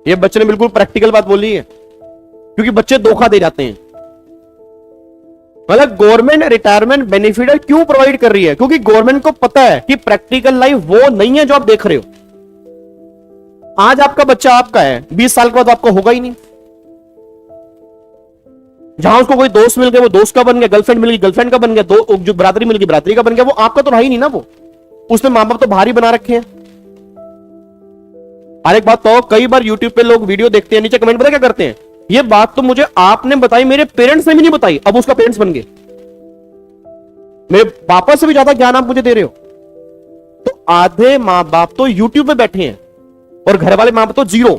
ये बच्चे ने बिल्कुल प्रैक्टिकल बात बोली है, क्योंकि बच्चे धोखा दे जाते हैं। मतलब गवर्नमेंट रिटायरमेंट बेनिफिट क्यों प्रोवाइड कर रही है? क्योंकि गवर्नमेंट को पता है कि प्रैक्टिकल लाइफ वो नहीं है जो आप देख रहे हो। आज आपका बच्चा आपका है, 20 साल के बाद आपका होगा ही नहीं। जहां उसको कोई दोस्त मिल गया, वो दोस्त का बन गया, गर्लफ्रेंड मिल गई, गर्लफ्रेंड का बन गया, जो बरादरी मिल गई, बरादरी का बन गया, वो आपका तो रहा ही नहीं ना। वो उसने मां बाप तो बाहर ही बना रखे हैं। और एक बात तो, कई बार यूट्यूब पे लोग वीडियो देखते हैं, नीचे कमेंट पता क्या करते हैं, ये बात तो मुझे आपने बताई, मेरे पेरेंट्स ने भी नहीं बताई, अब उसका पेरेंट्स बन गए। मेरे पापा से भी ज्यादा ज्ञान आप मुझे दे रहे हो। तो आधे मां बाप तो यूट्यूब पे बैठे हैं और घर वाले मां बाप तो जीरो।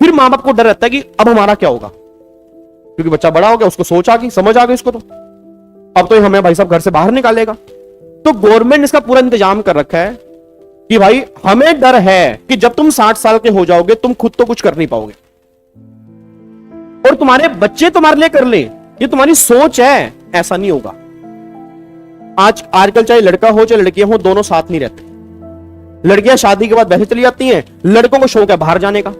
फिर मां बाप को डर रहता है कि अब हमारा क्या होगा, क्योंकि बच्चा बड़ा हो गया, उसको सोच आ गई, समझ आ गई उसको, तो अब तो हमें भाई साहब घर से बाहर निकालेगा। तो गवर्नमेंट ने इसका पूरा इंतजाम कर रखा है कि भाई हमें डर है कि जब तुम 60 साल के हो जाओगे तुम खुद तो कुछ कर नहीं पाओगे और तुम्हारे बच्चे तुम्हारे लिए कर ले, ये तुम्हारी सोच है, ऐसा नहीं होगा। आजकल चाहे लड़का हो चाहे लड़कियां हो, दोनों साथ नहीं रहते। लड़कियां शादी के बाद वैसे चली जाती हैं, लड़कों को शौक है बाहर जाने का,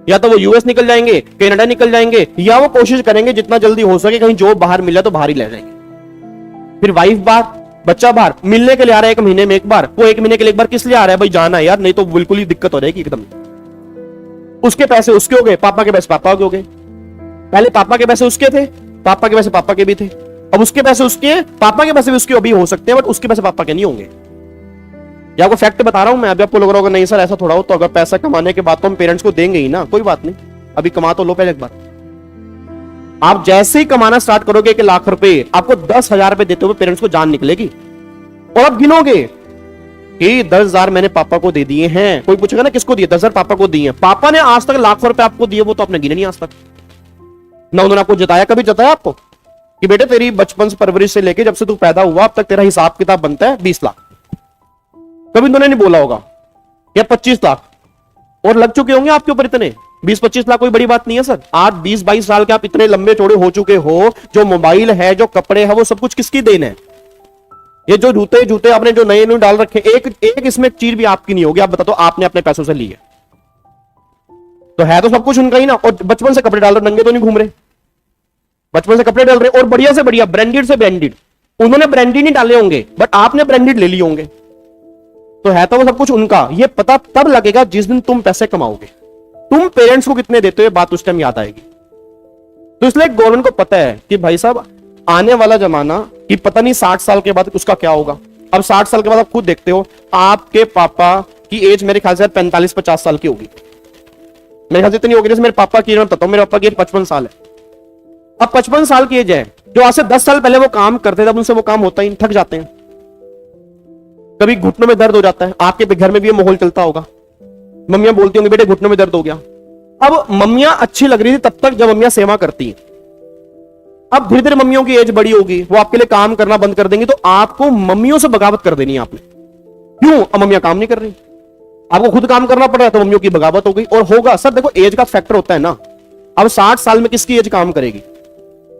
या तो वो यूएस निकल जाएंगे, कनाडा निकल जाएंगे, या वो कोशिश करेंगे जितना जल्दी हो सके कहीं जॉब बाहर मिला तो बाहर ही ले जाएंगे। फिर वाइफ बाहर, बच्चा बाहर, मिलने के लिए आ रहा है 1 महीने में एक बार, वो 1 महीने के लिए एक बार किस लिए आ रहा है भाई? जाना है यार, नहीं तो बिल्कुल ही दिक्कत हो जाएगी एकदम। उसके पैसे उसके हो गए, पापा के पैसे पापा के हो गए। पहले पापा के पैसे उसके थे, पापा के पैसे पापा के भी थे, अब उसके पैसे उसके, पापा के पैसे भी उसके अभी हो सकते हैं, बट उसके पैसे पापा के नहीं होंगे। या आपको फैक्ट बता रहा हूं मैं, अभी आपको लग रहा होगा नहीं सर ऐसा थोड़ा हो, तो अगर पैसा कमाने के बाद तो हम पेरेंट्स को देंगे ही ना, कोई बात नहीं, अभी कमा तो लो पहले एक बार। आप जैसे ही कमाना स्टार्ट करोगे 1 लाख रुपए, आपको 10,000 रुपए देते हुए पेरेंट्स को जान निकलेगी और आप गिनोगे कि 10,000 मैंने पापा को दे दिए हैं। कोई पूछेगा ना किसको दिए? 10,000 पापा को दिए हैं। पापा ने आज तक लाखों रुपए आपको दिए, वो तो आपने गिने नहीं आज तक ना। उन्होंने आपको जताया, कभी जताया आपको कि बेटे तेरी बचपन से परवरिश से लेके जब से तू पैदा हुआ अब तक तेरा हिसाब किताब बनता है 20 लाख? कभी उन्होंने नहीं बोला होगा, या 25 लाख, और लग चुके होंगे आपके ऊपर इतने। 20-25 लाख कोई बड़ी बात नहीं है सर। आज 20-22 साल के आप इतने लंबे चौड़े हो चुके हो, जो मोबाइल है, जो कपड़े हैं, वो सब कुछ किसकी देन है? ये जो जूते आपने जो नए डाल रखे, एक इसमें चीज भी आपकी नहीं होगी। आप बता दो, आपने अपने पैसों से ली है तो है तो सब कुछ उनका ही ना। और बचपन से कपड़े डाल रहे, नंगे तो नहीं घूम रहे, बचपन से कपड़े डाल रहे, और बढ़िया से बढ़िया, ब्रांडेड से ब्रांडेड। उन्होंने ब्रांडेड नहीं डाले होंगे, बट आपने ब्रांडेड ले लिए होंगे, तो है तो वो सब कुछ उनका। ये पता तब लगेगा जिस दिन तुम पैसे कमाओगे। तुम पेरेंट्स को कितने देते हो, बात उस टाइम याद आएगी। तो इसलिए गवर्नमेंट को पता है कि भाई साहब आने वाला जमाना कि पता नहीं 60 साल के बाद उसका क्या होगा। अब 60 साल के बाद आप खुद देखते हो, आपके पापा की एज मेरे ख्याल से 45-50 साल की होगी, मेरे ख्याल से इतनी होगी। जैसे मेरे पापा की, मैं बताता हूं, मेरे पापा की एज 55 साल है। अब 55 साल की एज है, जो आज से 10 साल पहले वो काम करते थे, अब उनसे वो काम होता ही, थक जाते हैं। कभी घुटनों में दर्द हो जाता है, आपके घर में भी ये माहौल चलता होगा, मम्मियां बोलती होंगी बेटे घुटनों में दर्द हो गया। अब मम्मियां अच्छी लग रही थी तब तक जब मम्मियां सेवा करती हैं। अब धीरे धीरे मम्मियों की एज बड़ी होगी, वो आपके लिए काम करना बंद कर देंगी, तो आपको मम्मियों से बगावत कर देनी है आपने। क्यों? अब मम्मियां काम नहीं कर रही, आपको खुद काम करना पड़ रहा है, तो मम्मियों की बगावत हो गई। और होगा सर, देखो एज का फैक्टर होता है ना। अब 60 साल में किसकी एज काम करेगी?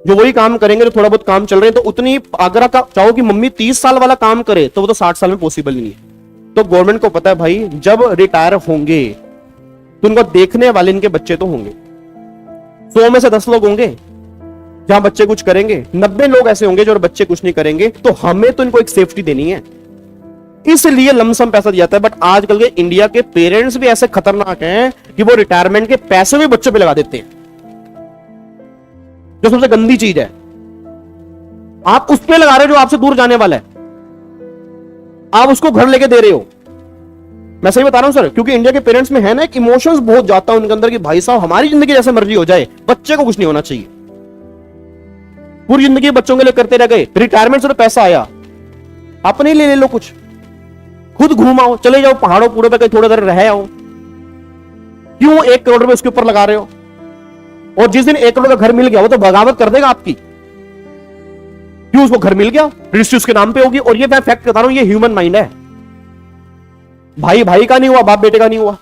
जो वही काम करेंगे जो थोड़ा बहुत काम चल रहे हैं। तो उतनी अगर आप चाहो कि मम्मी 30 साल वाला काम करे तो वो तो 60 साल में पॉसिबल ही नहीं है। तो गवर्नमेंट को पता है भाई जब रिटायर होंगे तो उनको देखने वाले इनके बच्चे तो होंगे। 100 में से 10 लोग होंगे जहां बच्चे कुछ करेंगे, 90 लोग ऐसे होंगे जो बच्चे कुछ नहीं करेंगे। तो हमें तो इनको एक सेफ्टी देनी है, इसलिए लमसम पैसा दिया जाता है। बट आजकल के इंडिया के पेरेंट्स भी ऐसे खतरनाक हैं कि वो रिटायरमेंट के पैसे भी बच्चों पे लगा देते हैं, जो सबसे गंदी चीज है। आप उस पे लगा रहे हो जो आपसे दूर जाने वाला है, आप उसको घर लेके दे रहे हो। मैं सही बता रहा हूं सर, क्योंकि इंडिया के पेरेंट्स में है ना एक इमोशंस बहुत जाता है उनके अंदर कि भाई साहब हमारी जिंदगी जैसे मर्जी हो जाए, बच्चे को कुछ नहीं होना चाहिए। पूरी जिंदगी बच्चों के लिए करते रह गए, रिटायरमेंट से तो पैसा आया, अपने लिए ले लो, कुछ खुद घूमाओ, चले जाओ पहाड़ों पूरे पे, कहीं थोड़ा देर रह आओ। क्यों 1 करोड़ रुपए उसके ऊपर लगा रहे हो? और जिस दिन 1 करोड़ का घर मिल गया वो तो बगावत कर देगा आपकी। क्यों? उसको घर मिल गया, रजिस्ट्री उसके नाम पे होगी। और ये मैं फैक्ट बता रहा हूं, ये ह्यूमन माइंड है। भाई भाई का नहीं हुआ, बाप बेटे का नहीं हुआ,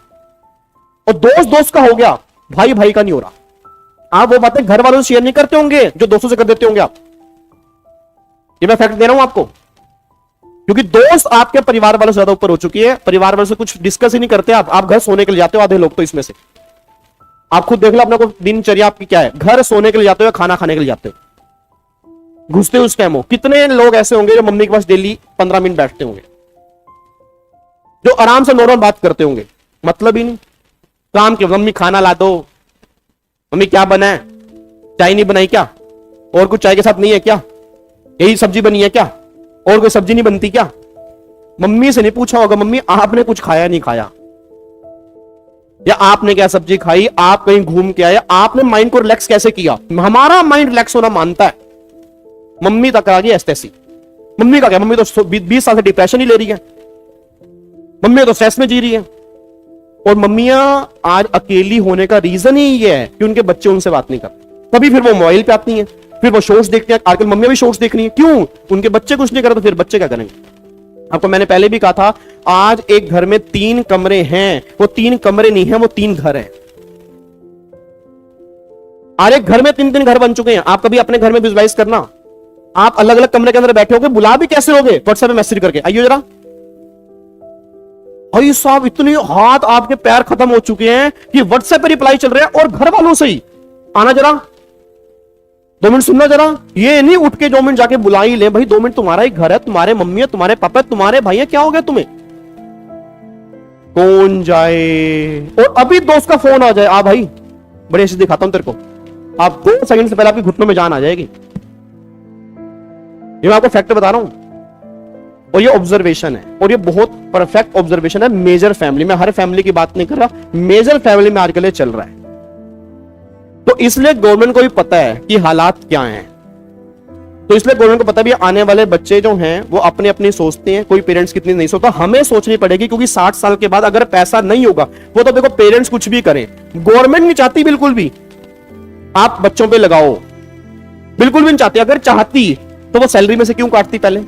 और दोस्त दोस्त का हो गया, भाई भाई का नहीं हो रहा। आप वो बातें घर वालों से शेयर नहीं करते होंगे जो दोस्तों से कर देते होंगे आप। ये मैं फैक्ट दे रहा हूं आपको, क्योंकि दोस्त आपके परिवार वालों से ज्यादा ऊपर हो चुकी है। परिवार वालों से कुछ डिस्कस ही नहीं करते आप घर सोने के लिए जाते हो आधे लोग तो इसमें से। आप खुद देख लो अपने को, दिनचर्या आपकी क्या है, घर सोने के लिए जाते हो या खाना खाने के लिए जाते हो, घुसते हो उस टाइम हो। कितने लोग ऐसे होंगे जो मम्मी के पास डेली 15 मिनट बैठते होंगे, जो आराम से नॉर्मल बात करते होंगे, मतलब ही नहीं काम के, मम्मी खाना ला दो, मम्मी क्या बना है, चाय नहीं बनाई क्या, और कुछ चाय के साथ नहीं है क्या, यही सब्जी बनी है क्या, और कोई सब्जी नहीं बनती क्या। मम्मी से नहीं पूछा होगा मम्मी आपने कुछ खाया नहीं खाया, या आपने क्या सब्जी खाई, आप कहीं घूम के आए, आपने माइंड को रिलैक्स कैसे किया। हमारा माइंड रिलैक्स होना मानता है, मम्मी तक आ गई एस्टेसी। मम्मी का क्या, मम्मी तो 20 साल से डिप्रेशन ही ले रही है, मम्मी तो स्ट्रेस में जी रही है। और मम्मियां आज अकेली होने का रीजन ही ये है कि उनके बच्चे उनसे बात नहीं करते, तभी फिर वो मोबाइल पे आती हैं, फिर वो शोर्ट्स देखते हैं। आजकल मम्मियां भी शोर्ट्स देख रही हैं, क्यों, उनके बच्चे कुछ नहीं कर रहे तो फिर बच्चे क्या करेंगे। आपको मैंने पहले भी कहा था, आज एक घर में 3 कमरे हैं, वो 3 कमरे नहीं है, वो 3 घर हैं। आज एक घर में 3 घर बन चुके हैं। आप कभी अपने घर में विजुअलाइज करना, आप अलग अलग कमरे के अंदर बैठे होगे, बुला भी कैसे होगे, व्हाट्सएप पे मैसेज करके आइए जरा। भाई साहब इतने हाथ आपके पैर खत्म हो चुके हैं कि व्हाट्सएप पे रिप्लाई चल रहा है, और घर वालों से ही आना जरा 2 मिनट सुनना जरा। ये नहीं उठ के 2 मिनट जाके बुला ही ले, भाई 2 मिनट, तुम्हारा ही घर है, तुम्हारे मम्मी है, तुम्हारे पापा है, तुम्हारे भाई है, क्या हो गया तुम्हें, कौन जाए। और अभी दोस्त का फोन आ जाए, आ भाई बड़े ऐसे दिखाता हूं तेरे को, आप 2 सेकंड से पहले आपकी घुटनों में जान आ जाएगी। ये मैं आपको फैक्ट बता रहा हूं, और ये ऑब्जर्वेशन है, और ये बहुत परफेक्ट ऑब्जर्वेशन है मेजर फैमिली में। हर फैमिली की बात नहीं कर रहा, मेजर फैमिली में आजकल ये चल रहा है। तो इसलिए गवर्नमेंट को भी पता है कि हालात क्या हैं, तो इसलिए गवर्नमेंट को पता भी आने वाले बच्चे जो हैं वो अपने अपनी सोचते हैं, कोई पेरेंट्स कितनी नहीं सोचता। हमें सोचनी पड़ेगी, क्योंकि 60 साल के बाद अगर पैसा नहीं होगा, वो तो देखो पेरेंट्स कुछ भी करें, गवर्नमेंट नहीं चाहती बिल्कुल भी आप बच्चों पे लगाओ, बिल्कुल भी नहीं चाहती। अगर चाहती तो वो सैलरी में से क्यों काटती, पहले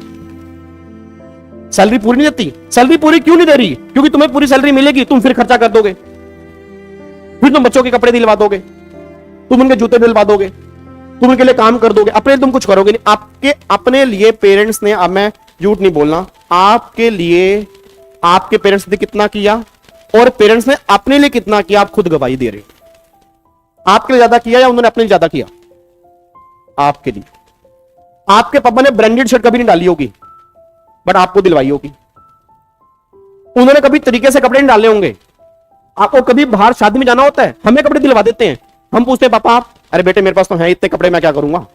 सैलरी पूरी नहीं देती। सैलरी पूरी क्यों नहीं दे रही, क्योंकि तुम्हें पूरी सैलरी मिलेगी, तुम फिर खर्चा कर दोगे, फिर तुम बच्चों के कपड़े दिलवा दोगे, तुम उनके जूते दिलवा दोगे, तुम उनके लिए काम कर दोगे, अपने लिए तुम कुछ करोगे नहीं। आपके अपने लिए पेरेंट्स ने, अब मैं झूठ नहीं बोलना, आपके लिए आपके पेरेंट्स ने कितना किया और पेरेंट्स ने अपने लिए कितना किया, आप खुद गवाही दे रहे। आपके लिए ज्यादा किया या उन्होंने अपने लिए ज्यादा किया, आपके लिए। आपके पापा ने ब्रांडेड शर्ट कभी नहीं डाली होगी, बट आपको दिलवाई होगी। उन्होंने कभी तरीके से कपड़े नहीं डाले होंगे, आपको कभी बाहर शादी में जाना होता है, हमें कपड़े दिलवा देते हैं, हम पूछते हैं पापा आप, अरे बेटे मेरे पास तो है इतने कपड़े, मैं क्या करूंगा।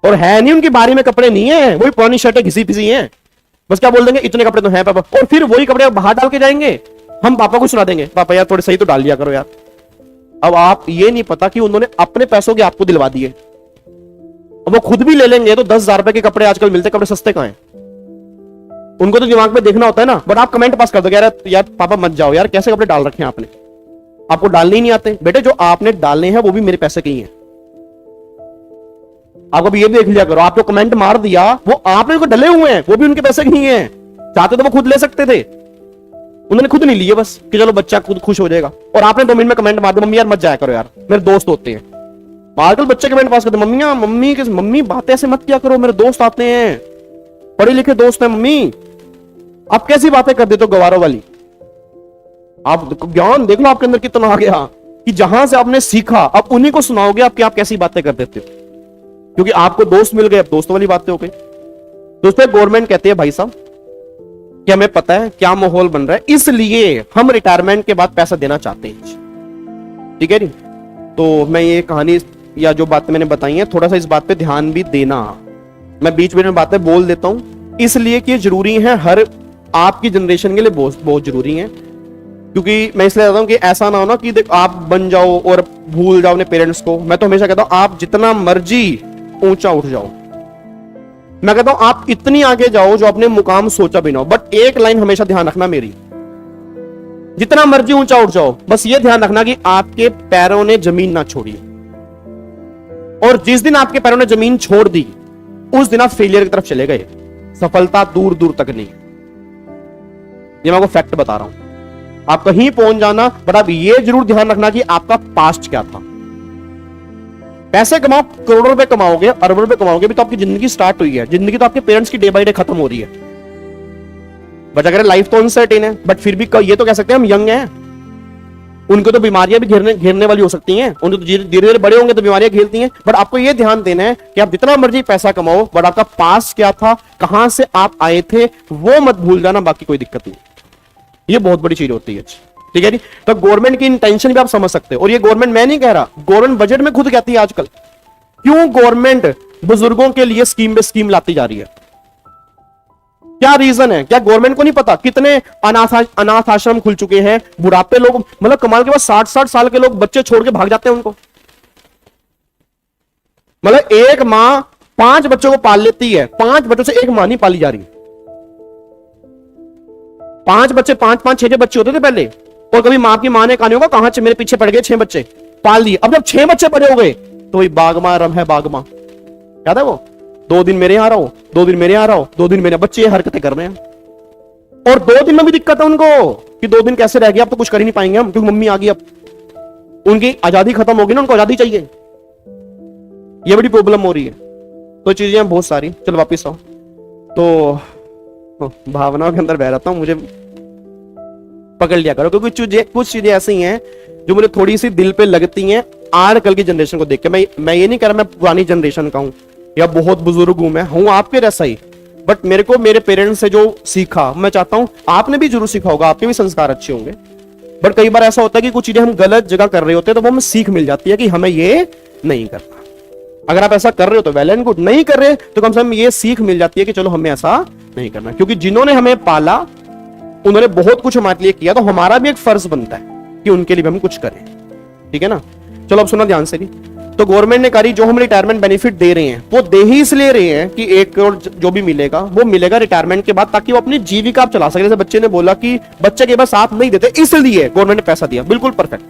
और है नहीं, उनकी बारी में कपड़े नहीं है, वही पुरानी शर्टें घिसी पिसी हैं, बस क्या बोल देंगे इतने कपड़े तो हैं पापा, और फिर वही कपड़े बाहर डाल के जाएंगे। हम पापा को सुना देंगे, पापा यार थोड़े सही तो डाल लिया करो यार। अब आप ये नहीं पता कि उन्होंने अपने पैसों के आपको दिलवा दिए, अब वो खुद भी ले लेंगे तो 10,000 रुपए के कपड़े आजकल मिलते, कपड़े सस्ते कहां हैं। उनको तो दिमाग में देखना होता है ना, बट आप कमेंट पास कर दो यार पापा मत जाओ यार, कैसे कपड़े डाल रखे हैं आपने, आपको डालने ही नहीं आते। बेटे जो आपने डालने हैं वो भी मेरे पैसे के ही हैं, आप अभी ये देख लिया करो। आप जो कमेंट मार दिया वो आपने जो डले हुए हैं वो भी उनके पैसे के ही हैं, चाहते तो वो खुद ले सकते थे, उन्होंने खुद नहीं लिए, बस कि चलो बच्चा खुद खुश हो जाएगा। और आपने 2 मिनट में कमेंट मार दिया मम्मी यार मत जाया करो यार, मेरे दोस्त होते हैं। आजकल बच्चे कमेंट पास करते हैं, मम्मी बातें ऐसे मत किया करो, मेरे दोस्त आते हैं, पढ़े लिखे दोस्त हैं मम्मी, आप कैसी बातें कर देते हो गवारों वाली। आप ज्ञान देख लो आपके अंदर कितना आ गया कि जहां से आपने सीखा अब उन्हीं को सुनाओगे आप कैसी बातें कर देते हो, क्योंकि आपको दोस्त मिल गए, अब दोस्तों वाली बातें हो गई। दोस्तों गवर्नमेंट कहती है भाई साहब कि हमें पता है क्या माहौल बन रहा है, इसलिए हम रिटायरमेंट के बाद पैसा देना चाहते हैं, ठीक है नी। तो मैं ये कहानी या जो बातें मैंने बताई हैं, थोड़ा सा इस बात पे ध्यान भी देना। मैं बीच में बातें बोल देता हूं इसलिए कि जरूरी है, हर आपकी जनरेशन के लिए बहुत जरूरी है। क्योंकि मैं इसलिए कहता हूं कि ऐसा ना हो ना कि देख आप बन जाओ और भूल जाओ अपने पेरेंट्स को। मैं तो हमेशा कहता हूं आप जितना मर्जी ऊंचा उठ जाओ, मैं कहता हूं आप इतनी आगे जाओ जो अपने मुकाम सोचा भी ना हो, बट एक लाइन हमेशा ध्यान रखना मेरी, जितना मर्जी ऊंचा उठ जाओ, बस ये ध्यान रखना कि आपके पैरों ने जमीन ना छोड़ी। और जिस दिन आपके पैरों ने जमीन छोड़ दी उस दिन आप फेलियर की तरफ चले गए, सफलता दूर दूर तक नहीं। ये मैं आपको फैक्ट बता रहा हूं, आप कहीं पहुंच जाना, बट आप ये जरूर ध्यान रखना कि आपका पास्ट क्या था। पैसे कमाओ, करोड़ों रुपए कमाओगे, अरबों रुपए कमाओगे, भी तो आपकी जिंदगी स्टार्ट हुई है। जिंदगी तो आपके पेरेंट्स की डे बाय डे खत्म हो रही है। बट अगर लाइफ तो अनसर्टेन है, बट फिर भी ये तो कह सकते हैं हम यंग हैं, उनको तो बीमारियां भी घेरने वाली हो सकती हैं, उनको तो धीरे धीरे बड़े होंगे तो बीमारियां घेरती हैं। बट आपको यह ध्यान देना है कि आप जितना मर्जी पैसा कमाओ, बट आपका पास क्या था, कहां से आप आए थे, वो मत भूल जाना, बाकी कोई दिक्कत नहीं। ये बहुत बड़ी चीज होती है, ठीक है जी। तो गवर्नमेंट की इंटेंशन भी आप समझ सकते हो। और ये गवर्नमेंट मैं नहीं कह रहा, गवर्नमेंट बजट में खुद कहती है आजकल। क्यों गवर्नमेंट बुजुर्गों के लिए स्कीम पे स्कीम लाती जा रही है? क्या रीजन है? क्या गवर्नमेंट को नहीं पता कितने अनाथ आश्रम खुल चुके हैं? बुढ़ापे लोग, मतलब कमाल के बाद 60-60 साल के लोग बच्चे छोड़ के भाग जाते हैं उनको। मतलब एक मां 5 बच्चों को पाल लेती है, 5 बच्चों से एक मां नहीं पाली जा रही। 5 बच्चे, 5-5, 6 बच्चे होते थे पहले, और कभी मां की मां ने कहा नहीं होगा कहां से मेरे पीछे पड़ गए 6 बच्चे पाल दिए। अब जब 6 बच्चे बड़े हो गए तो वही बागमा रम है, बागमा याद है वो, 2 दिन मेरे यहां रहो, 2 दिन मेरे यहां रहो, 2 दिन मेरे। बच्चे ये हरकतें कर रहे हैं। और 2 दिन में भी दिक्कत है उनको कि 2 दिन कैसे रह गया, अब तो कुछ कर ही नहीं पाएंगे हम, क्योंकि मम्मी आ गई। अब उनकी आजादी खत्म होगी ना, उनको आजादी चाहिए। ये बड़ी प्रॉब्लम हो रही है। तो चीजें बहुत सारी। चलो वापिस आओ। तो भावनाओं के अंदर बह रहता हूं, मुझे पकड़ लिया करो, क्योंकि कुछ चीजें ऐसी हैं जो मुझे थोड़ी सी दिल पे लगती हैं आजकल की जनरेशन को देख के। मैं ये नहीं कह रहा मैं पुरानी जनरेशन का हूं या बहुत बुजुर्ग हूं, मैं हूं आपके जैसा ही। बट मेरे को मेरे पेरेंट्स से जो सीखा, मैं चाहता हूं आपने भी जरूर सीखा होगा, आपके भी संस्कार अच्छे होंगे। बट कई बार ऐसा होता है कि कुछ चीजें हम गलत जगह कर रहे होते हैं, तो वो हमें सीख मिल जाती है कि हमें ये नहीं करना। अगर आप ऐसा कर रहे हो तो वेल एंड गुड, नहीं कर रहे तो कम से कम ये सीख मिल जाती है कि चलो हमें ऐसा नहीं करना। क्योंकि जिन्होंने हमें पाला उन्होंने बहुत कुछ हमारे लिए किया, तो हमारा भी एक फर्ज बनता है कि उनके लिए भी हम कुछ करें, ठीक है ना। चलो अब सुना ध्यान से भी। तो गवर्नमेंट ने करी जो हम रिटायरमेंट बेनिफिट दे रहे हैं, वो दे ही इसलिए रहे हैं कि 1 करोड़ जो भी मिलेगा वो मिलेगा रिटायरमेंट के बाद, ताकि वो अपनी जीविका आप चला सके। जैसे बच्चे ने बोला कि बच्चे के पास साथ नहीं देते, इसलिए गवर्नमेंट ने पैसा दिया, बिल्कुल परफेक्ट।